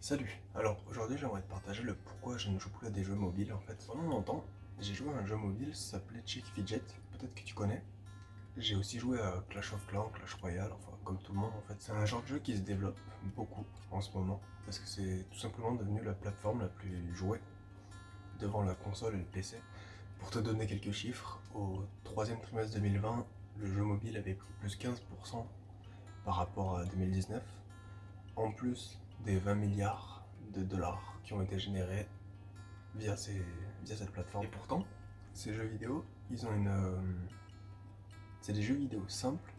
Salut, alors aujourd'hui j'aimerais te partager le pourquoi je ne joue plus à des jeux mobiles en fait. Pendant longtemps, j'ai joué à un jeu mobile, ça s'appelait Chick Fidget, peut-être que tu connais. J'ai aussi joué à Clash of Clans, Clash Royale, enfin comme tout le monde en fait. C'est un genre de jeu qui se développe beaucoup en ce moment, parce que c'est tout simplement devenu la plateforme la plus jouée devant la console et le PC. Pour te donner quelques chiffres, au troisième trimestre 2020, le jeu mobile avait pris plus 15% par rapport à 2019, en plus des 20 milliards de dollars qui ont été générés via cette plateforme. Et pourtant, ces jeux vidéo, ils ont c'est des jeux vidéo simples,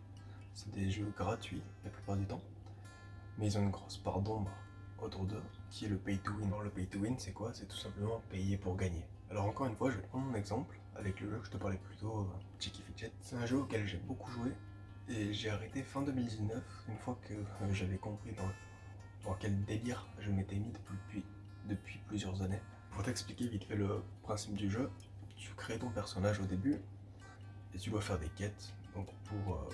c'est des jeux gratuits la plupart du temps, mais ils ont une grosse part d'ombre autour d'eux, qui est le pay to win. Alors le pay to win, c'est quoi? C'est tout simplement payer pour gagner. Alors encore une fois, je vais prendre mon exemple avec le jeu que je te parlais plus tôt, Chicky Fidget. C'est un jeu auquel j'ai beaucoup joué, et j'ai arrêté fin 2019, une fois que j'avais compris dans quel délire je m'étais mis depuis plusieurs années. Pour t'expliquer vite fait le principe du jeu, tu crées ton personnage au début et tu dois faire des quêtes donc pour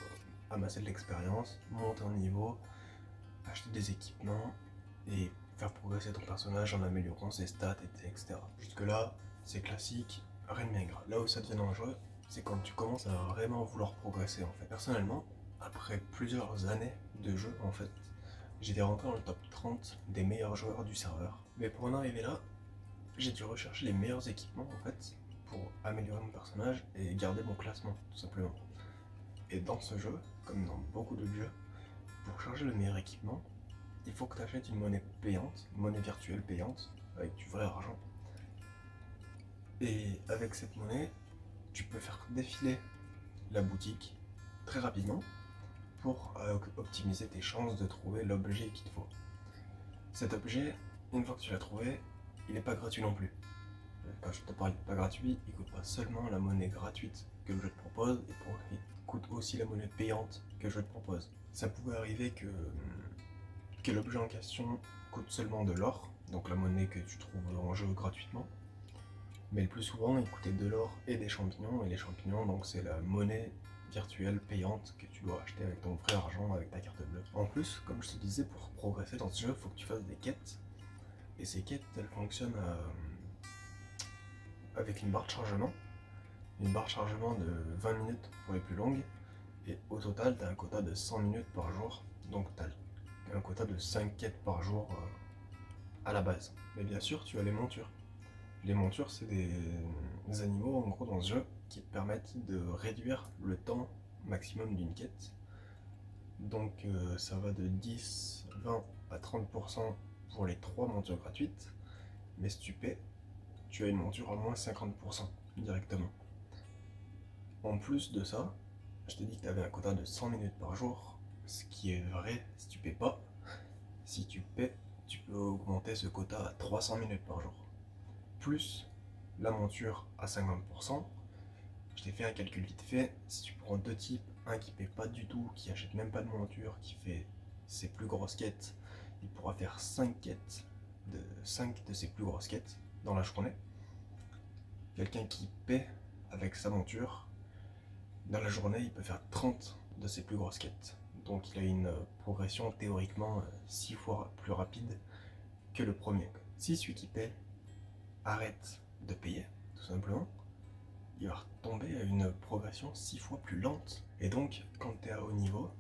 amasser de l'expérience, monter en niveau, acheter des équipements et faire progresser ton personnage en améliorant ses stats, etc. Jusque là, c'est classique, rien de bien grave. Là où ça devient dangereux, c'est quand tu commences à vraiment vouloir progresser en fait. Personnellement, après plusieurs années de jeu en fait, j'étais rentré dans le top 30 des meilleurs joueurs du serveur. Mais pour en arriver là, j'ai dû rechercher les meilleurs équipements en fait pour améliorer mon personnage et garder mon classement tout simplement. Et dans ce jeu, comme dans beaucoup d'autres jeux, pour charger le meilleur équipement, il faut que tu achètes une monnaie payante, une monnaie virtuelle payante, avec du vrai argent. Et avec cette monnaie, tu peux faire défiler la boutique très rapidement pour optimiser tes chances de trouver l'objet qu'il te faut. Cet objet, une fois que tu l'as trouvé, il n'est pas gratuit non plus. Quand je te parle de pas gratuit, il coûte pas seulement la monnaie gratuite que le jeu te propose, il coûte aussi la monnaie payante que le jeu te propose. Ça pouvait arriver que l'objet en question coûte seulement de l'or, donc la monnaie que tu trouves en jeu gratuitement, mais le plus souvent il coûtait de l'or et des champignons, et les champignons donc c'est la monnaie virtuelle payante que tu dois acheter avec ton vrai argent, avec ta carte bleue. En plus, comme je te disais, pour progresser dans ce jeu, il faut que tu fasses des quêtes, et ces quêtes elles fonctionnent avec une barre de chargement de 20 minutes pour les plus longues, et au total tu as un quota de 100 minutes par jour, donc tu as un quota de 5 quêtes par jour à la base. Mais bien sûr, tu as les montures. Les montures, c'est des animaux en gros dans ce jeu qui te permettent de réduire le temps maximum d'une quête. Donc ça va de 10, 20 à 30% pour les 3 montures gratuites, mais si tu paies, tu as une monture à moins 50% directement. En plus de ça, je t'ai dit que tu avais un quota de 100 minutes par jour, ce qui est vrai si tu paies pas. Si tu paies, tu peux augmenter ce quota à 300 minutes par jour. Plus la monture à 50%, je t'ai fait un calcul vite fait. Si tu prends deux types, un qui paie pas du tout, qui achète même pas de monture, qui fait ses plus grosses quêtes, il pourra faire 5 de ses plus grosses quêtes dans la journée. Quelqu'un qui paie avec sa monture, dans la journée, il peut faire 30 de ses plus grosses quêtes. Donc il a une progression théoriquement 6 fois plus rapide que le premier. Si celui qui paie arrête de payer, tout simplement, il va tomber à une progression 6 fois plus lente. Et donc, quand tu es à haut niveau,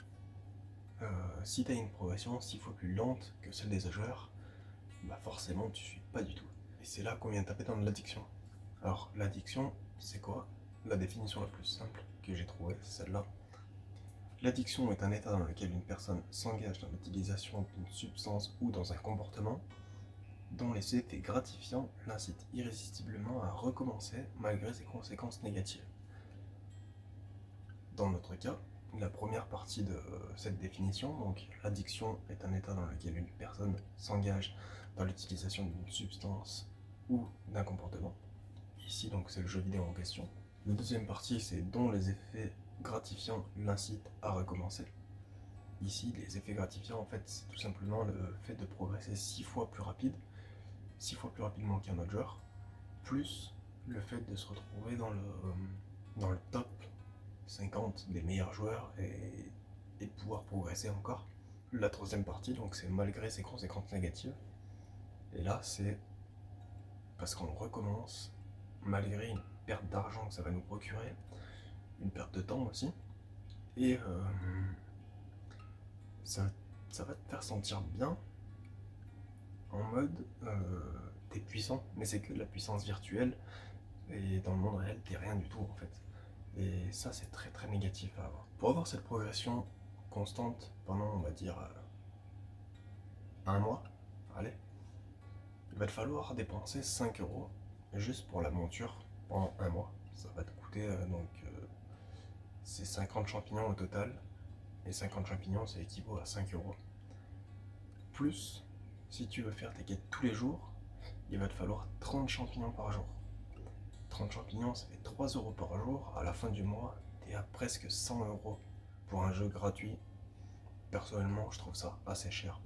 si tu as une progression 6 fois plus lente que celle des joueurs, bah forcément tu suis pas du tout. Et c'est là qu'on vient taper dans l'addiction. Alors, l'addiction, c'est quoi? La définition la plus simple que j'ai trouvée, c'est celle-là. L'addiction est un état dans lequel une personne s'engage dans l'utilisation d'une substance ou dans un comportement dont les effets gratifiants l'incitent irrésistiblement à recommencer malgré ses conséquences négatives. Dans notre cas, la première partie de cette définition, donc l'addiction est un état dans lequel une personne s'engage dans l'utilisation d'une substance ou d'un comportement. Ici donc c'est le jeu vidéo en question. La deuxième partie c'est dont les effets gratifiants l'incitent à recommencer. Ici les effets gratifiants en fait c'est tout simplement le fait de progresser 6 fois plus rapidement qu'un autre joueur, plus le fait de se retrouver dans le top 50 des meilleurs joueurs et pouvoir progresser encore. La troisième partie, donc c'est malgré ses conséquences négatives. Et là, c'est parce qu'on recommence, malgré une perte d'argent que ça va nous procurer, une perte de temps aussi, et ça, ça va te faire sentir bien en mode t'es puissant, mais c'est que de la puissance virtuelle, et dans le monde réel, t'es rien du tout en fait. Et ça, c'est très très négatif à avoir. Pour avoir cette progression constante pendant, on va dire, un mois, allez, il va te falloir dépenser 5 euros juste pour la monture pendant un mois. Ça va te coûter c'est 50 champignons au total. Et 50 champignons, ça équivaut à 5 euros. Plus, si tu veux faire tes quêtes tous les jours, il va te falloir 30 champignons par jour. 30 champignons, ça fait 3 euros par jour. À la fin du mois, t'es à presque 100 euros pour un jeu gratuit. Personnellement, je trouve ça assez cher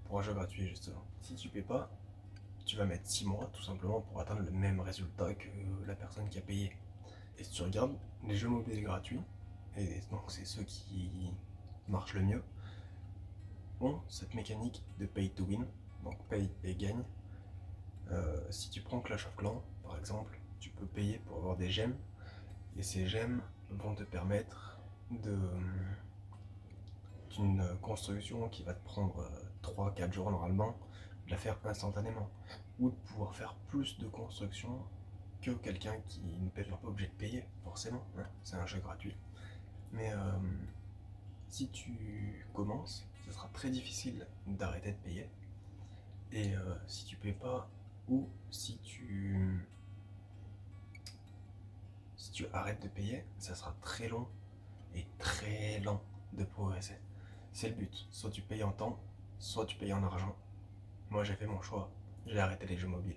pour un jeu gratuit, justement. Si tu payes pas, tu vas mettre 6 mois tout simplement pour atteindre le même résultat que la personne qui a payé. Et si tu regardes les jeux mobiles gratuits, et donc c'est ceux qui marchent le mieux, ont cette mécanique de pay to win, donc paye et gagne. Si tu prends Clash of Clans par exemple, tu peux payer pour avoir des gemmes, et ces gemmes vont te permettre d'une construction qui va te prendre 3-4 jours normalement, de la faire instantanément, ou de pouvoir faire plus de construction que quelqu'un qui ne n'est pas obligé de payer, forcément, hein, c'est un jeu gratuit. Mais si tu commences, ce sera très difficile d'arrêter de payer. Et si tu payes pas, ou si tu arrêtes de payer, ça sera très long et très lent de progresser. C'est le but. Soit tu payes en temps, soit tu payes en argent. Moi j'ai fait mon choix, j'ai arrêté les jeux mobiles.